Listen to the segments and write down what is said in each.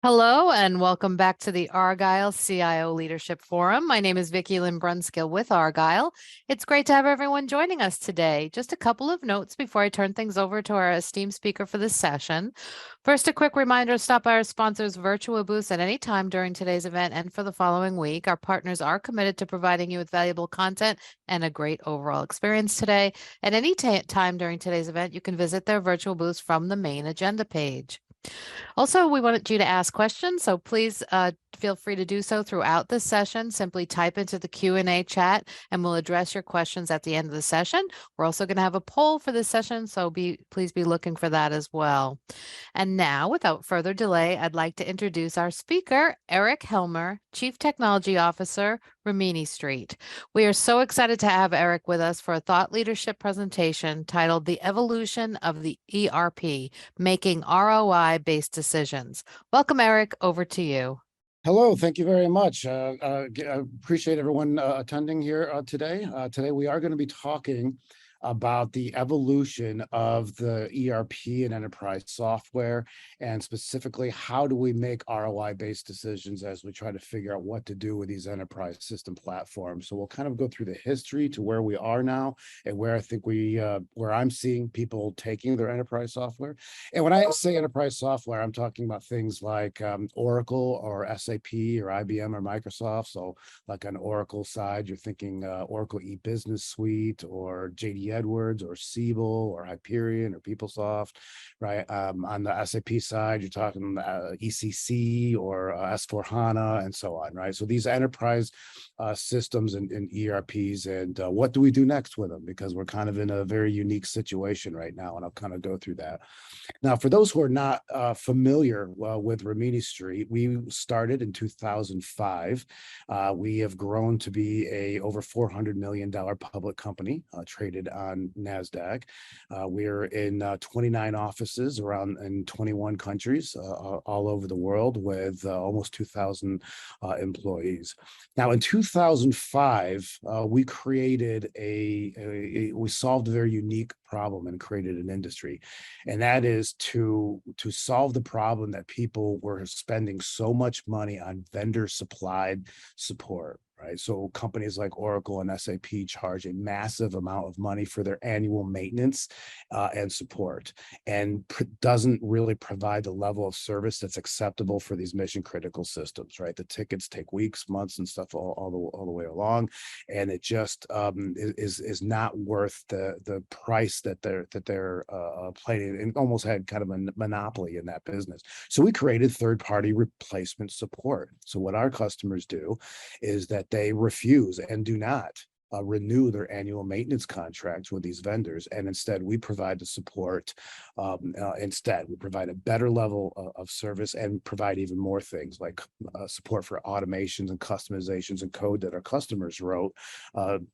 Hello and welcome back to the Argyle CIO Leadership Forum. My name is Vicki Lynn Brunskill with Argyle. It's great to have everyone joining us today. Just a couple of notes before I turn things over to our esteemed speaker for this session. First, a quick reminder to stop by our sponsors' virtual booths at any time during today's event and for the following week. Our partners are committed to providing you with valuable content and a great overall experience today. At any time during today's event, you can visit their virtual booths from the main agenda page. Also, we wanted you to ask questions, so please feel free to do so throughout the session. Simply type into the Q&A chat and we'll address your questions at the end of the session. We're also going to have a poll for this session, so please be looking for that as well. And now, without further delay, I'd like to introduce our speaker, Eric Helmer, Chief Technology Officer, Rimini Street. We are so excited to have Eric with us for a thought leadership presentation titled The Evolution of the ERP, Making ROI-Based Decisions. Welcome, Eric. Over to you. Hello, thank you very much. I appreciate everyone attending here today. Today we are going to be talking about the evolution of the ERP and enterprise software, and specifically, how do we make ROI-based decisions as we try to figure out what to do with these enterprise system platforms. So we'll kind of go through the history to where we are now and where I think where I'm seeing people taking their enterprise software. And when I say enterprise software, I'm talking about things like Oracle or SAP or IBM or Microsoft. So like on Oracle side, you're thinking Oracle e-Business Suite or JD Edwards or Siebel or Hyperion or PeopleSoft, right? On the SAP side, you're talking ECC or S/4HANA and so on, right? So these enterprise systems and ERPs, and what do we do next with them? Because we're kind of in a very unique situation right now, and I'll kind of go through that. Now, for those who are not familiar with Rimini Street, we started in 2005. We have grown to be a over $400 million public company traded on NASDAQ. We're in 29 offices around in 21 countries all over the world with almost 2,000 employees. Now, in 2005, we created we solved a very unique problem and created an industry. And that is to solve the problem that people were spending so much money on vendor supplied support. Right. So companies like Oracle and SAP charge a massive amount of money for their annual maintenance and support, and doesn't really provide the level of service that's acceptable for these mission critical systems. Right. The tickets take weeks, months, and stuff all the way along, and it just is not worth the price that they're playing. And almost had kind of a monopoly in that business. So we created third party replacement support. So what our customers do is that they refuse and do not renew their annual maintenance contracts with these vendors, and instead we provide the support. Instead, we provide a better level of service and provide even more things like support for automations and customizations and code that our customers wrote,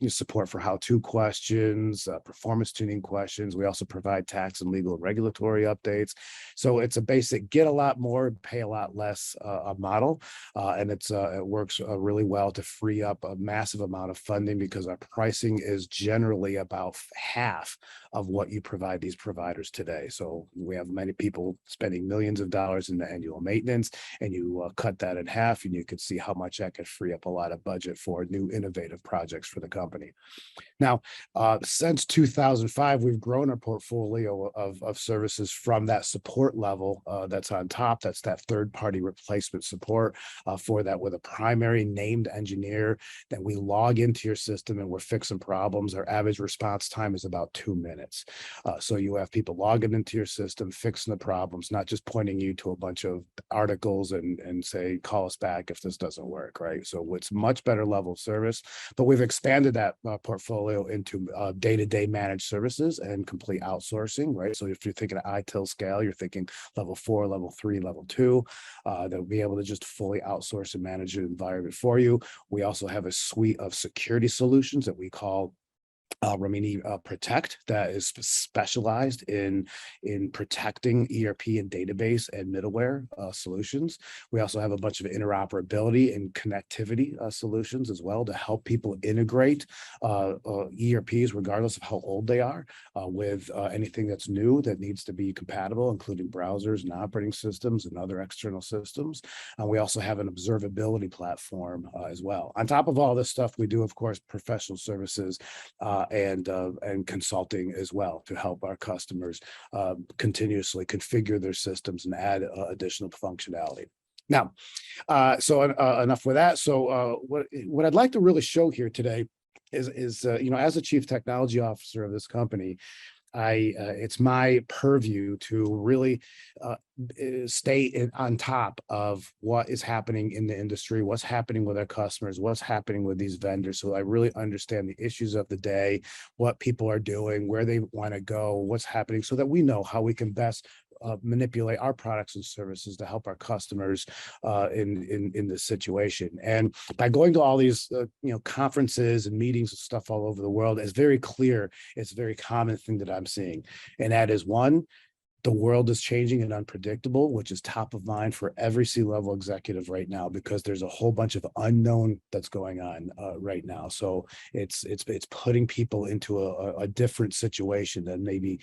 support for how-to questions, performance tuning questions. We also provide tax and legal and regulatory updates. So it's a basic get a lot more, pay a lot less model, and it works really well to free up a massive amount of funding, because our pricing is generally about half of what you provide these providers today. So we have many people spending millions of dollars in the annual maintenance, and you cut that in half, and you can see how much that could free up a lot of budget for new innovative projects for the company. Now, since 2005, we've grown our portfolio of services from that support level that's on top. That's that third-party replacement support for that, with a primary named engineer that we log into your system and we're fixing problems. Our average response time is about 2 minutes. So you have people logging into your system, fixing the problems, not just pointing you to a bunch of articles and say, call us back if this doesn't work, right? So it's much better level of service, but we've expanded that portfolio into day-to-day managed services and complete outsourcing, right? So if you're thinking of ITIL scale, you're thinking level 4, level 3, level 2, they'll be able to just fully outsource and manage an environment for you. We also have a suite of security solutions that we call Rimini Protect that is specialized in protecting ERP and database and middleware solutions. We also have a bunch of interoperability and connectivity solutions as well to help people integrate ERPs, regardless of how old they are, with anything that's new that needs to be compatible, including browsers and operating systems and other external systems. We also have an observability platform as well. On top of all this stuff, we do, of course, professional services and consulting as well to help our customers continuously configure their systems and add additional functionality. Now, enough with that. So what I'd like to really show here today is as a chief technology officer of this company, it's my purview to really stay on top of what is happening in the industry, what's happening with our customers, what's happening with these vendors. So I really understand the issues of the day, what people are doing, where they want to go, what's happening, so that we know how we can best manipulate our products and services to help our customers in this situation. And by going to all these conferences and meetings and stuff all over the world, it's very clear, it's a very common thing that I'm seeing. And that is, one, the world is changing and unpredictable, which is top of mind for every C-level executive right now, because there's a whole bunch of unknown that's going on right now. So it's putting people into a different situation than maybe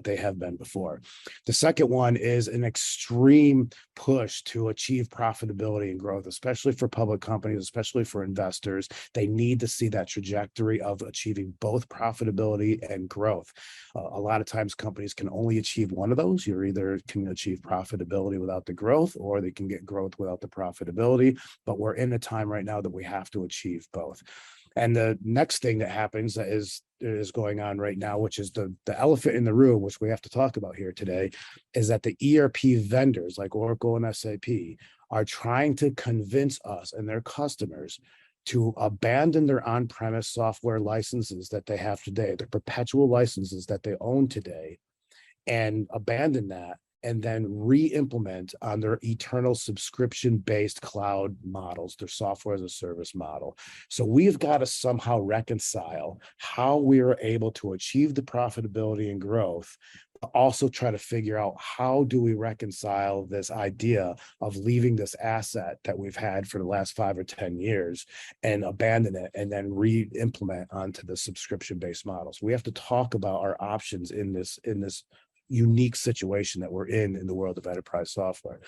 they have been before. The second one is an extreme push to achieve profitability and growth, especially for public companies, especially for investors. They need to see that trajectory of achieving both profitability and growth. A lot of times companies can only achieve one of those. You either can achieve profitability without the growth, or they can get growth without the profitability. But we're in a time right now that we have to achieve both. And the next thing that happens is going on right now, which is the elephant in the room, which we have to talk about here today, is that the ERP vendors like Oracle and SAP are trying to convince us and their customers to abandon their on-premise software licenses that they have today, the perpetual licenses that they own today, and abandon that, and then re-implement on their eternal subscription-based cloud models, their software as a service model. So we've got to somehow reconcile how we are able to achieve the profitability and growth, but also try to figure out how do we reconcile this idea of leaving this asset that we've had for the last 5 or 10 years and abandon it and then re-implement onto the subscription-based models. We have to talk about our options in this unique situation that we're in the world of enterprise software.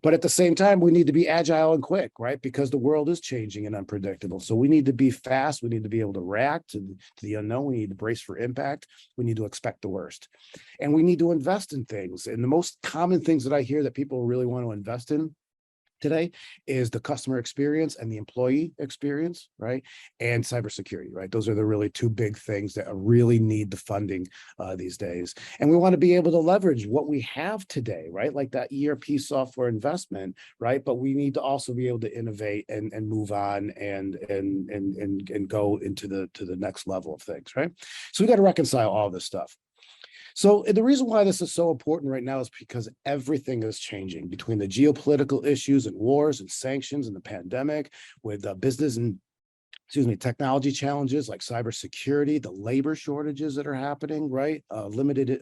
But at the same time, we need to be agile and quick, right? Because the world is changing and unpredictable. So we need to be fast. We need to be able to react to the unknown. We need to brace for impact. We need to expect the worst. And we need to invest in things. And the most common things that I hear that people really want to invest in today is the customer experience and the employee experience, right? And cybersecurity, right? Those are the really two big things that really need the funding these days. And we want to be able to leverage what we have today, right? Like that ERP software investment, right? But we need to also be able to innovate and move on and go into the next level of things, right? So we got to reconcile all this stuff. So the reason why this is so important right now is because everything is changing between the geopolitical issues and wars and sanctions and the pandemic, with business and technology challenges like cybersecurity, the labor shortages that are happening, right? Limited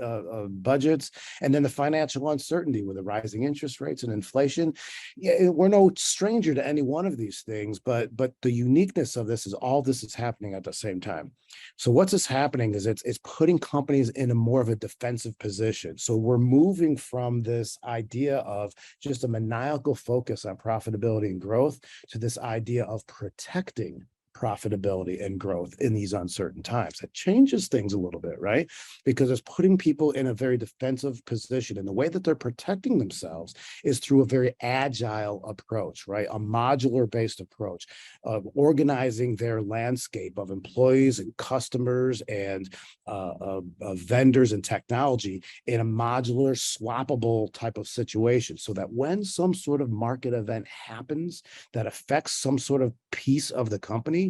budgets, and then the financial uncertainty with the rising interest rates and inflation. Yeah, we're no stranger to any one of these things, but the uniqueness of this is all this is happening at the same time. So what's this happening is it's putting companies in a more of a defensive position. So we're moving from this idea of just a maniacal focus on profitability and growth to this idea of protecting profitability and growth in these uncertain times. That changes things a little bit, right? Because it's putting people in a very defensive position. And the way that they're protecting themselves is through a very agile approach, right? A modular-based approach of organizing their landscape of employees and customers and vendors and technology in a modular, swappable type of situation, so that when some sort of market event happens that affects some sort of piece of the company,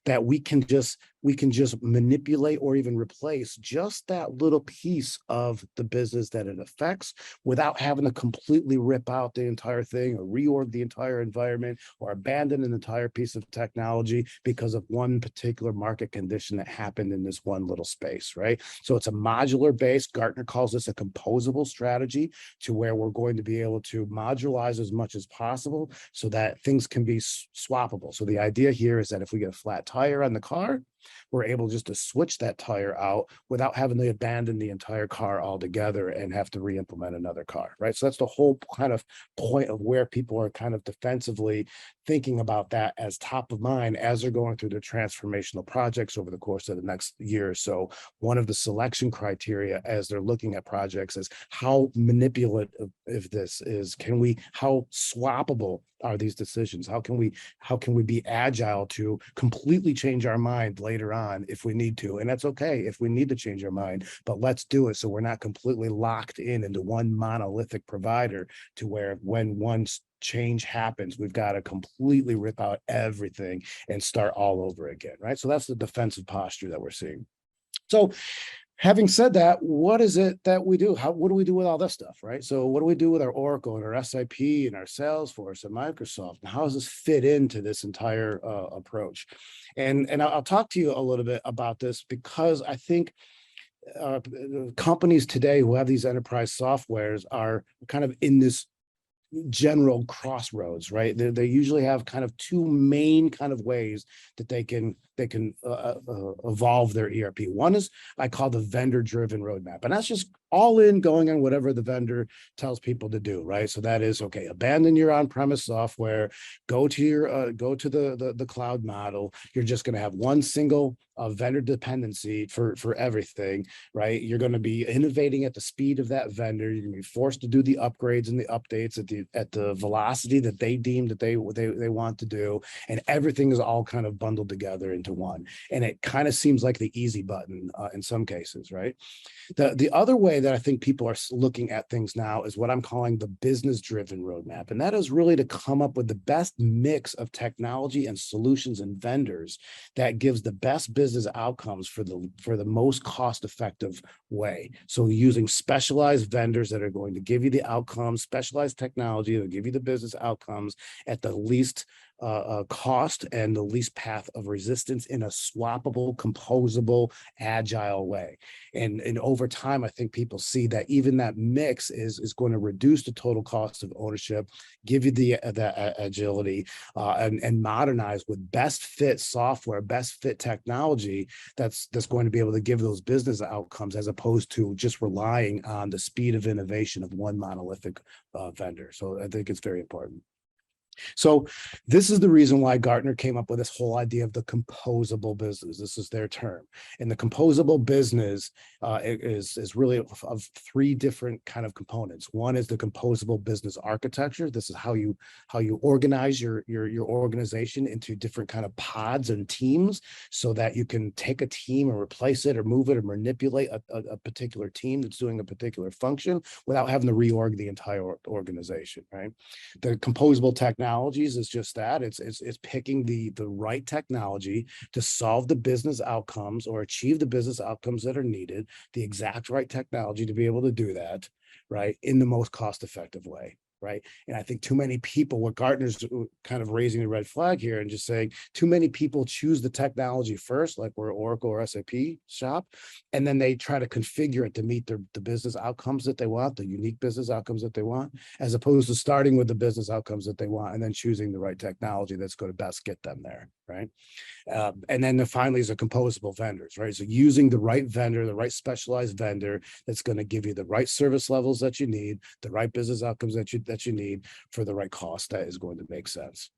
that we can just we can just manipulate or even replace just that little piece of the business that it affects without having to completely rip out the entire thing or reorg the entire environment or abandon an entire piece of technology because of one particular market condition that happened in this one little space, right? So it's a modular base. Gartner calls this a composable strategy, to where we're going to be able to modularize as much as possible so that things can be swappable. So the idea here is that if we get a flat tire on the car, we're able just to switch that tire out without having to abandon the entire car altogether and have to re-implement another car, right? So that's the whole kind of point of where people are kind of defensively thinking about that as top of mind as they're going through their transformational projects over the course of the next year or so. One of the selection criteria as they're looking at projects is how manipulative this is. How swappable are these decisions? How can we be agile to completely change our mind later on if we need to? And that's okay if we need to change our mind, but let's do it so we're not completely locked into one monolithic provider, to where when one change happens, we've got to completely rip out everything and start all over again, right? So that's the defensive posture that we're seeing. So having said that, what is it that we do? What do we do with all this stuff, right? So what do we do with our Oracle and our SAP and our Salesforce and Microsoft? And how does this fit into this entire approach? And I'll talk to you a little bit about this, because I think companies today who have these enterprise softwares are kind of in this general crossroads, right? They usually have kind of two main kind of ways that they can evolve their ERP. One is I call the vendor-driven roadmap, and that's just all in going on whatever the vendor tells people to do, right? So that is, okay, abandon your on-premise software, go to the cloud model. You're just going to have one single vendor dependency for everything, right? You're going to be innovating at the speed of that vendor. You're going to be forced to do the upgrades and the updates at the velocity that they deem that they want to do, and everything is all kind of bundled together into one. And it kind of seems like the easy button in some cases, right? The other way that I think people are looking at things now is what I'm calling the business-driven roadmap. And that is really to come up with the best mix of technology and solutions and vendors that gives the best business outcomes for the most cost-effective way. So using specialized vendors that are going to give you the outcomes, specialized technology that will give you the business outcomes at the least cost and the least path of resistance in a swappable, composable, agile way. And over time, I think people see that even that mix is going to reduce the total cost of ownership, give you the agility, and modernize with best fit software, best fit technology that's going to be able to give those business outcomes, as opposed to just relying on the speed of innovation of one monolithic vendor. So I think it's very important. So this is the reason why Gartner came up with this whole idea of the composable business. This is their term. And the composable business is really of three different kind of components. One is the composable business architecture. This is how you organize your organization into different kind of pods and teams, so that you can take a team and replace it or move it or manipulate a particular team that's doing a particular function without having to reorg the entire organization, right? The composable technologies is just that. It's picking the right technology to solve the business outcomes or achieve the business outcomes that are needed, the exact right technology to be able to do that, right, in the most cost-effective way. Right. And I think too many people, what Gartner's kind of raising the red flag here and just saying too many people choose the technology first, like we're Oracle or SAP shop, and then they try to configure it to meet the business outcomes that they want, the unique business outcomes that they want, as opposed to starting with the business outcomes that they want and then choosing the right technology that's going to best get them there. Right. And then finally is the composable vendors, right? So using the right vendor, the right specialized vendor that's going to give you the right service levels that you need, the right business outcomes that you need for the right cost that is going to make sense.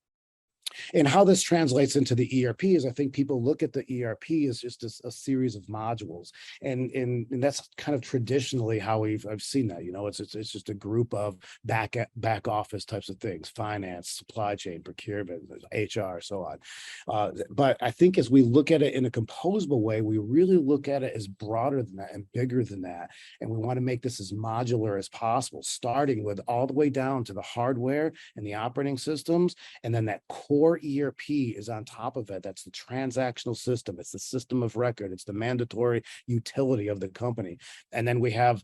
And how this translates into the ERP is, I think people look at the ERP as just a series of modules, and that's kind of traditionally how I've seen that. You know, it's just a group of back office types of things: finance, supply chain, procurement, HR, so on. But I think as we look at it in a composable way, we really look at it as broader than that and bigger than that, and we want to make this as modular as possible, starting with all the way down to the hardware and the operating systems, and then that core core ERP is on top of it. That's the transactional system. It's the system of record. It's the mandatory utility of the company. And then we have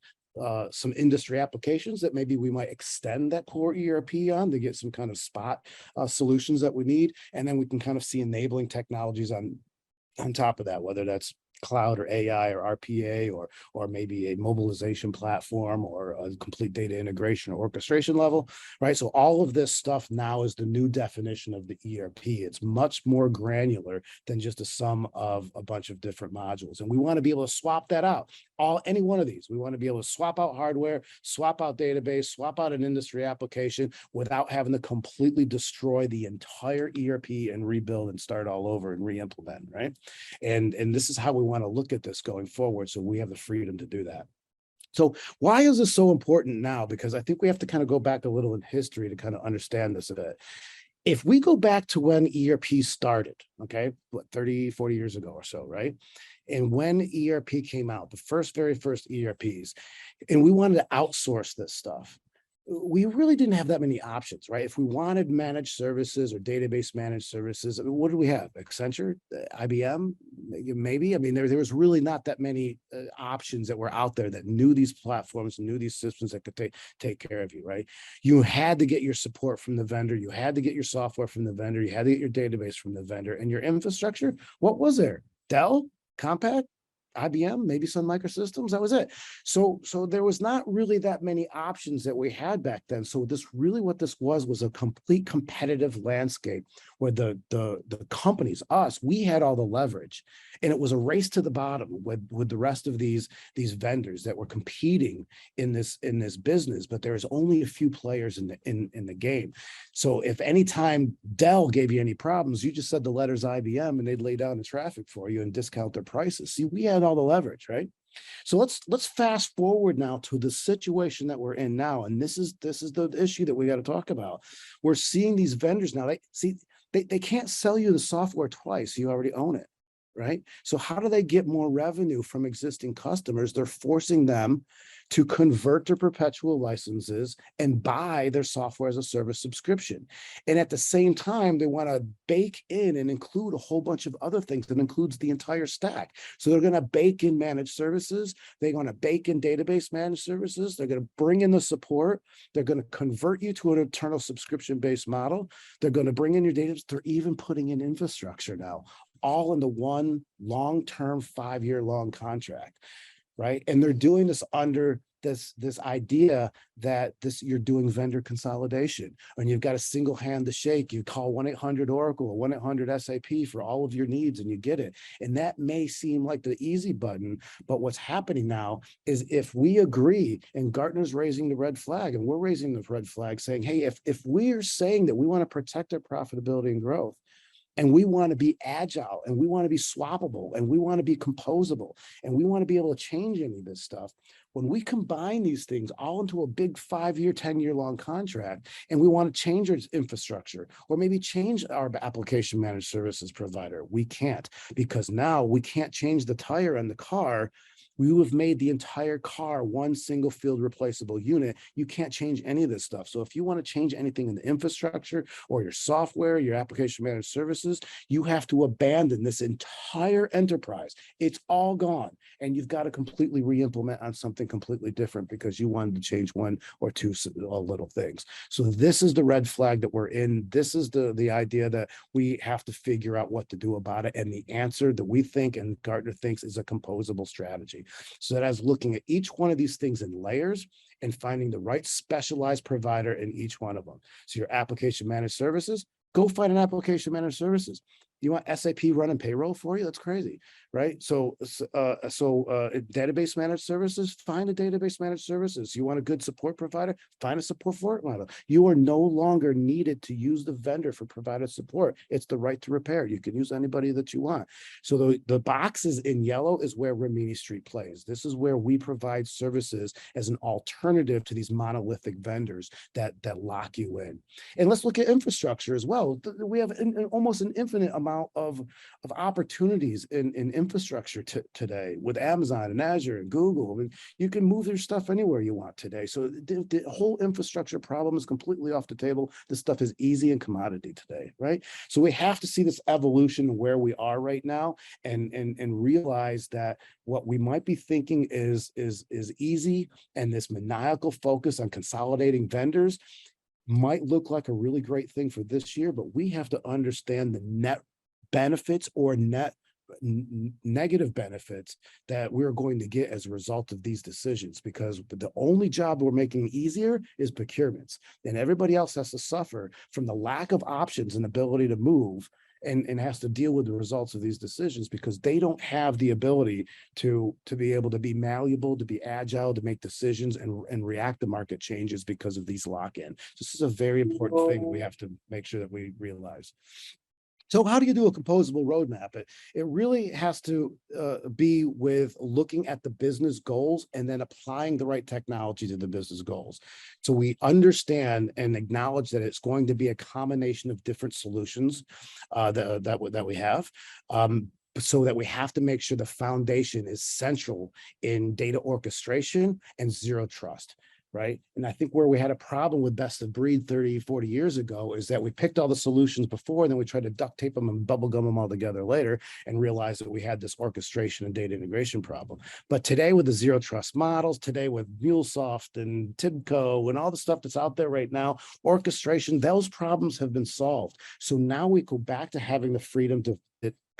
some industry applications that maybe we might extend that core ERP on to get some kind of spot solutions that we need. And then we can kind of see enabling technologies on top of that, whether that's cloud or AI or RPA or maybe a mobilization platform or a complete data integration or orchestration level, right? So all of this stuff now is the new definition of the ERP. It's much more granular than just a sum of a bunch of different modules. And we want to be able to swap that out. Any one of these, we want to be able to swap out hardware, swap out database, swap out an industry application without having to completely destroy the entire ERP and rebuild and start all over and re-implement, right? And this is how we want to look at this going forward. So we have the freedom to do that. So why is this so important now? Because I think we have to kind of go back a little in history to kind of understand this a bit. If we go back to when ERP started, okay, what, 30, 40 years ago or so, right? And when ERP came out, the very first ERPs, and we wanted to outsource this stuff, we really didn't have that many options, right? If we wanted managed services or database managed services, I mean, what did we have? Accenture, IBM, maybe? I mean, there was really not that many options that were out there that knew these platforms, knew these systems that could take care of you, right? You had to get your support from the vendor. You had to get your software from the vendor. You had to get your database from the vendor. And your infrastructure, what was there? Dell, Compaq, IBM, maybe Sun Microsystems, that was it. So there was not really that many options that we had back then. So what this was a complete competitive landscape where the companies, us, we had all the leverage, and it was a race to the bottom with the rest of these vendors that were competing in this business. But there's only a few players in the game. So if any time Dell gave you any problems, you just said the letters IBM and they'd lay down the traffic for you and discount their prices. See, we had all the leverage, right? So let's fast forward now to the situation that we're in now, and this is the issue that we got to talk about. We're seeing these vendors now. They can't sell you the software twice. You already own it, right? So how do they get more revenue from existing customers? They're forcing them to convert to perpetual licenses and buy their software as a service subscription. And at the same time, they want to bake in and include a whole bunch of other things that includes the entire stack. So they're going to bake in managed services. They're going to bake in database managed services. They're going to bring in the support. They're going to convert you to an eternal subscription-based model. They're going to bring in your data. They're even putting in infrastructure now, all into one long-term 5-year-long contract, right? And they're doing this under this idea that you're doing vendor consolidation, and you've got a single hand to shake. You call 1-800-Oracle or 1-800-SAP for all of your needs, and you get it. And that may seem like the easy button, but what's happening now is if we agree, and Gartner's raising the red flag, and we're raising the red flag, saying, hey, if we're saying that we want to protect our profitability and growth, and we want to be agile, and we want to be swappable, and we want to be composable, and we want to be able to change any of this stuff. When we combine these things all into a big 5-year, 10-year long contract, and we want to change our infrastructure or maybe change our application managed services provider, we can't, because now we can't change the tire on the car. We have made the entire car one single field replaceable unit. You can't change any of this stuff. So if you want to change anything in the infrastructure or your software, your application managed services, you have to abandon this entire enterprise. It's all gone. And you've got to completely re-implement on something completely different because you wanted to change one or two little things. So this is the red flag that we're in. This is the idea that we have to figure out what to do about it. And the answer that we think and Gartner thinks is a composable strategy. So that as looking at each one of these things in layers and finding the right specialized provider in each one of them. So your application managed services, go find an application managed services. You want SAP running payroll for you? That's crazy, right? So database managed services, find a database managed services. You want a good support provider? Find a support model. You are no longer needed to use the vendor for provided support. It's the right to repair. You can use anybody that you want. So the boxes in yellow is where Rimini Street plays. This is where we provide services as an alternative to these monolithic vendors that lock you in. And let's look at infrastructure as well. We have almost an infinite amount amount of opportunities in infrastructure today with Amazon and Azure and Google. I mean, you can move your stuff anywhere you want today. So the whole infrastructure problem is completely off the table. This stuff is easy and commodity today, right? So we have to see this evolution where we are right now and realize that what we might be thinking is easy, and this maniacal focus on consolidating vendors might look like a really great thing for this year, but we have to understand the net benefits or negative benefits that we're going to get as a result of these decisions, because the only job we're making easier is procurements, and everybody else has to suffer from the lack of options and ability to move and has to deal with the results of these decisions because they don't have the ability to be able to be malleable, to be agile, to make decisions and react to market changes because of these lock-in. This is a very important thing we have to make sure that we realize. So how do you do a composable roadmap? It really has to be with looking at the business goals and then applying the right technology to the business goals. So we understand and acknowledge that it's going to be a combination of different solutions that we have. So that we have to make sure the foundation is central in data orchestration and zero trust. Right. And I think where we had a problem with best of breed 30, 40 years ago is that we picked all the solutions before, and then we tried to duct tape them and bubble gum them all together later and realized that we had this orchestration and data integration problem. But today with the zero trust models, today with MuleSoft and TIBCO and all the stuff that's out there right now, orchestration, those problems have been solved. So now we go back to having the freedom to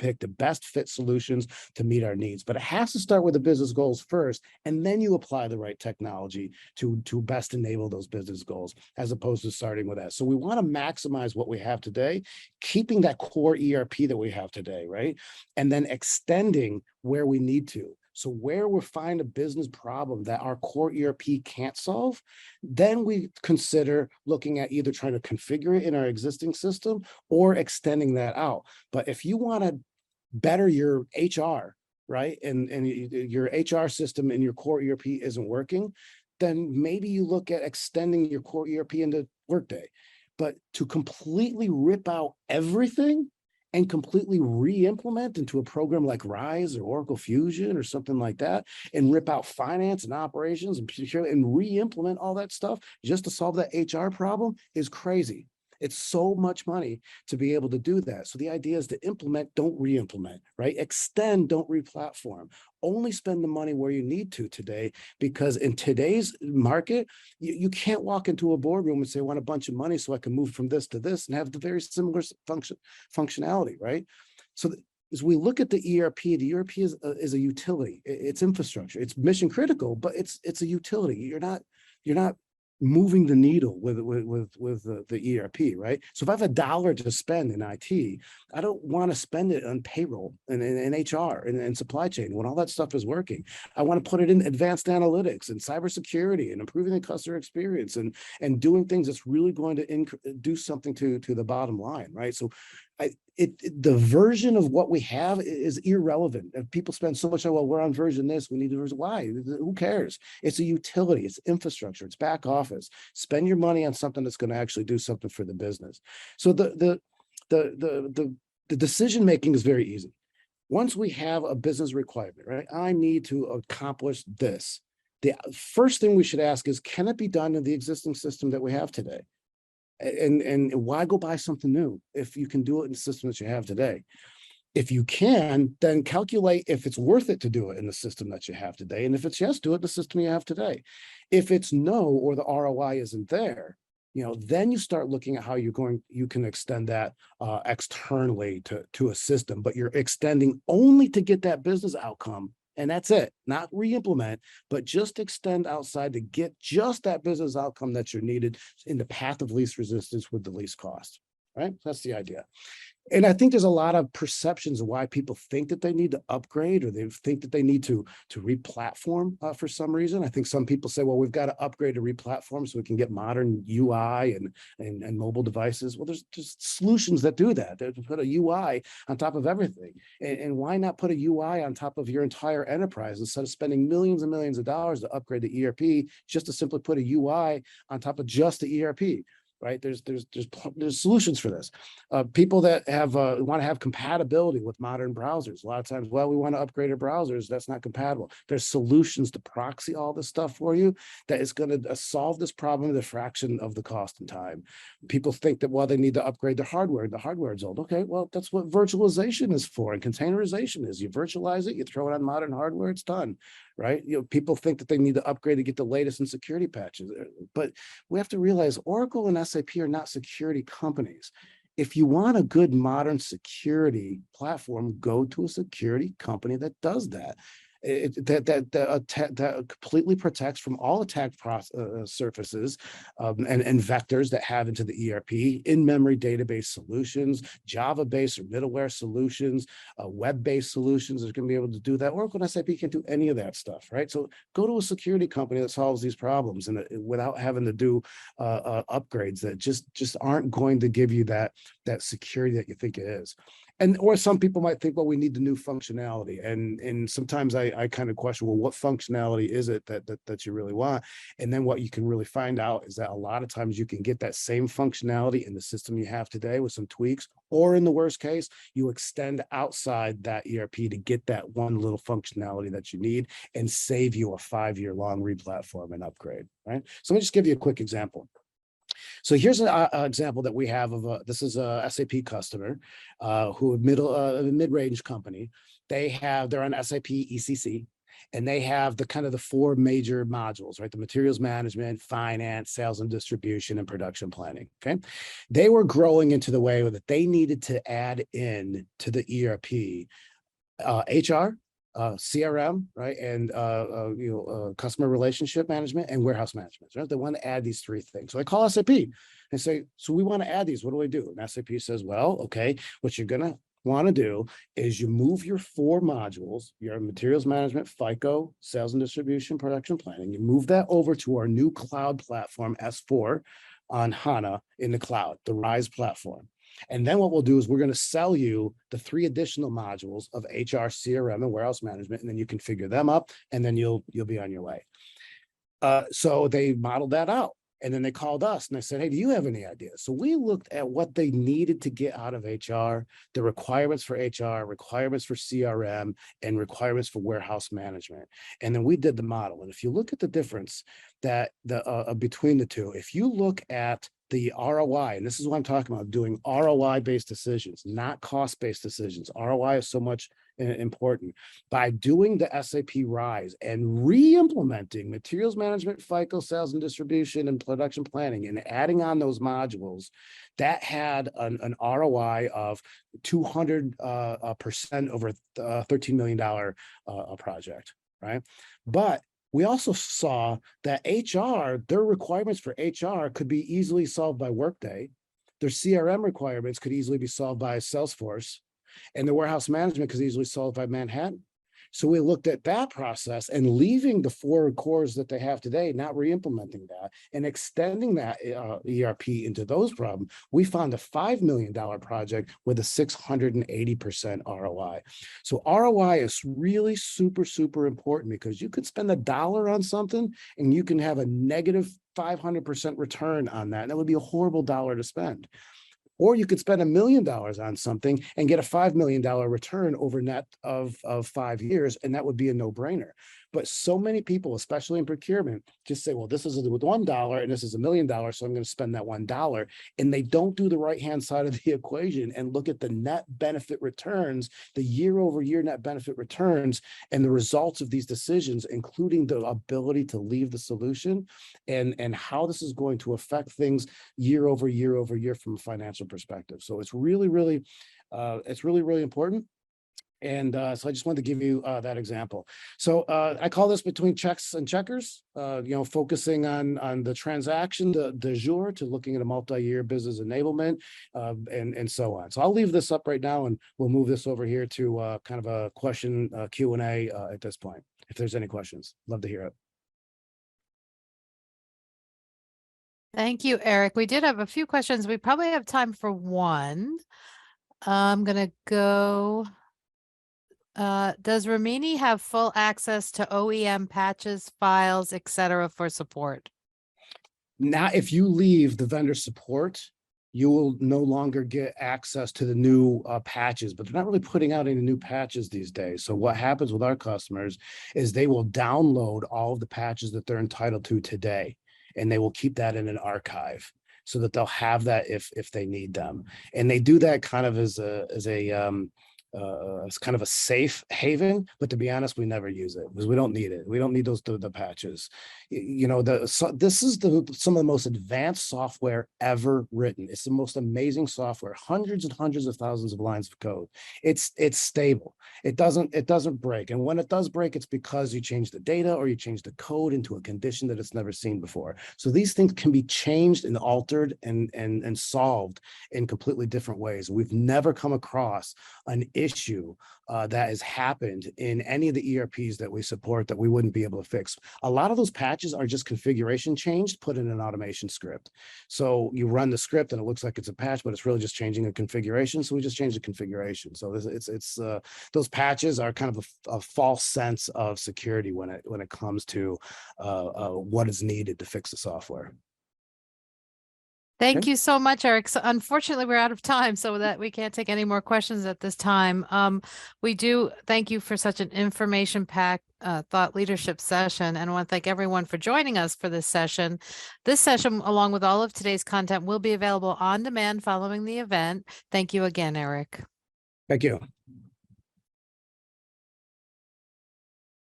pick the best fit solutions to meet our needs. But it has to start with the business goals first, and then you apply the right technology to best enable those business goals, as opposed to starting with that. So we want to maximize what we have today, keeping that core ERP that we have today, right? And then extending where we need to. So where we find a business problem that our core ERP can't solve, then we consider looking at either trying to configure it in our existing system or extending that out. But if you want to better your HR, right, and your HR system and your core ERP isn't working, then maybe you look at extending your core ERP into Workday. But to completely rip out everything and completely re-implement into a program like Rise or Oracle Fusion or something like that, and rip out finance and operations and re-implement all that stuff just to solve that HR problem is crazy. It's so much money to be able to do that. So the idea is to implement, don't re-implement, right? Extend, don't re-platform. Only spend the money where you need to today, because in today's market, you can't walk into a boardroom and say, I want a bunch of money so I can move from this to this and have the very similar functionality, right? So as we look at the ERP is a utility. It's infrastructure. It's mission critical, but it's a utility. You're not moving the needle with the ERP, right? So if I have $1 to spend in IT, I don't want to spend it on payroll and HR and supply chain when all that stuff is working. I want to put it in advanced analytics and cybersecurity and improving the customer experience and doing things that's really going to do something to the bottom line, right? So the version of what we have is irrelevant. If people spend so much time, well, we're on version this, we need to version why? Who cares? It's a utility, it's infrastructure, it's back office. Spend your money on something that's going to actually do something for the business. So the decision making is very easy. Once we have a business requirement, right? I need to accomplish this. The first thing we should ask is, can it be done in the existing system that we have today? And why go buy something new if you can do it in the system that you have today? If you can, then calculate if it's worth it to do it in the system that you have today. And if it's yes, do it in the system you have today. If it's no, or the ROI isn't there, then you start looking at how you can extend that externally to a system, but you're extending only to get that business outcome. And that's it, not re-implement, but just extend outside to get just that business outcome that you're needed in the path of least resistance with the least cost, right? That's the idea. And I think there's a lot of perceptions of why people think that they need to upgrade, or they think that they need to re-platform for some reason. I think some people say, well, we've got to upgrade to re-platform so we can get modern UI and mobile devices. Well, there's just solutions that do that. They put a UI on top of everything. And why not put a UI on top of your entire enterprise instead of spending millions and millions of dollars to upgrade the ERP, just to simply put a UI on top of just the ERP? right? There's solutions for this. People that have want to have compatibility with modern browsers. A lot of times, well, we want to upgrade our browsers. That's not compatible. There's solutions to proxy all this stuff for you that is going to solve this problem at a fraction of the cost and time. People think that, well, they need to upgrade their hardware. The hardware is old. Okay, well, that's what virtualization is for, and containerization is. You virtualize it, you throw it on modern hardware, it's done, right? People think that they need to upgrade to get the latest in security patches, but we have to realize Oracle and SAP are not security companies. If you want a good modern security platform, go to a security company that does that. That completely protects from all attack surfaces and vectors that have into the ERP, in-memory database solutions, Java-based or middleware solutions, web-based solutions that are going to be able to do that. Oracle and SAP can't do any of that stuff, right? So go to a security company that solves these problems and without having to do upgrades that just aren't going to give you that security that you think it is. And or some people might think, well, we need the new functionality. And sometimes I kind of question, well, what functionality is it that you really want? And then what you can really find out is that a lot of times you can get that same functionality in the system you have today with some tweaks, or in the worst case, you extend outside that ERP to get that one little functionality that you need and save you a 5-year-long replatform and upgrade, right? So let me just give you a quick example. So here's an example that we have of this is a SAP customer who mid-range company. They're on SAP ECC, and they have the kind of the 4 major modules, right? The materials management, finance, sales and distribution, and production planning. Okay, they were growing into the way that they needed to add in to the ERP HR, CRM, right, and customer relationship management and warehouse management. Right? They want to add these 3 things. So I call SAP and say, so we want to add these. What do we do? And SAP says, well, okay, what you're gonna want to do is you move your 4 modules, your materials management, FICO, sales and distribution, production planning. You move that over to our new cloud platform, S4, on HANA in the cloud, the RISE platform. And then what we'll do is we're going to sell you the 3 additional modules of HR, CRM, and warehouse management, and then you can figure them up, and then you'll be on your way. So they modeled that out, and then they called us and they said, hey, do you have any ideas? So we looked at what they needed to get out of HR, the requirements for HR, requirements for CRM, and requirements for warehouse management. And then we did the model. And if you look at the difference that between the two, if you look at the ROI, and this is what I'm talking about, doing ROI-based decisions, not cost-based decisions. ROI is so much important. By doing the SAP RISE and re-implementing materials management, FICO, sales and distribution, and production planning, and adding on those modules, that had an ROI of 200% over a $13 million project, right? But we also saw that HR, their requirements for HR could be easily solved by Workday. Their CRM requirements could easily be solved by Salesforce, and their warehouse management could easily solved by Manhattan. So we looked at that process and leaving the 4 cores that they have today, not re-implementing that, and extending that ERP into those problems. We found a $5 million project with a 680% ROI. So ROI is really super, super important, because you could spend $1 on something and you can have a negative 500% return on that. And that would be a horrible dollar to spend. Or you could spend $1 million on something and get a $5 million return over net of 5 years, and that would be a no-brainer. But so many people, especially in procurement, just say, well, this is with $1 and this is $1 million, so I'm going to spend that $1. And they don't do the right-hand side of the equation and look at the net benefit returns, the year-over-year net benefit returns, and the results of these decisions, including the ability to leave the solution and how this is going to affect things year over year over year from a financial perspective. So it's really, really important. And so I just wanted to give you that example. So I call this between checks and checkers, focusing on the transaction, the jour, to looking at a multi-year business enablement and so on. So I'll leave this up right now, and we'll move this over here to kind of a question Q&A at this point. If there's any questions, love to hear it. Thank you, Eric. We did have a few questions. We probably have time for one. I'm going to go. Does Rimini have full access to OEM patches, files, etc. for support? Now, if you leave the vendor support, you will no longer get access to the new patches, but they're not really putting out any new patches these days. So what happens with our customers is they will download all of the patches that they're entitled to today, and they will keep that in an archive so that they'll have that if they need them. And they do that kind of as it's kind of a safe haven, but to be honest, we never use it because we don't need it. We don't need the patches. This is some of the most advanced software ever written. It's the most amazing software, hundreds and hundreds of thousands of lines of code. It's stable. It doesn't break. And when it does break, it's because you change the data or you change the code into a condition that it's never seen before. So these things can be changed and altered and solved in completely different ways. We've never come across an issue that has happened in any of the ERPs that we support that we wouldn't be able to fix. A lot of those patches are just configuration changed, put in an automation script. So you run the script and it looks like it's a patch, but it's really just changing a configuration. So we just changed the configuration. So those patches are kind of a false sense of security when it comes to what is needed to fix the software. Thank Okay. you so much, Eric. So unfortunately, we're out of time, so that we can't take any more questions at this time. We do thank you for such an information-packed thought leadership session, and I want to thank everyone for joining us for this session. This session, along with all of today's content, will be available on demand following the event. Thank you again, Eric. Thank you.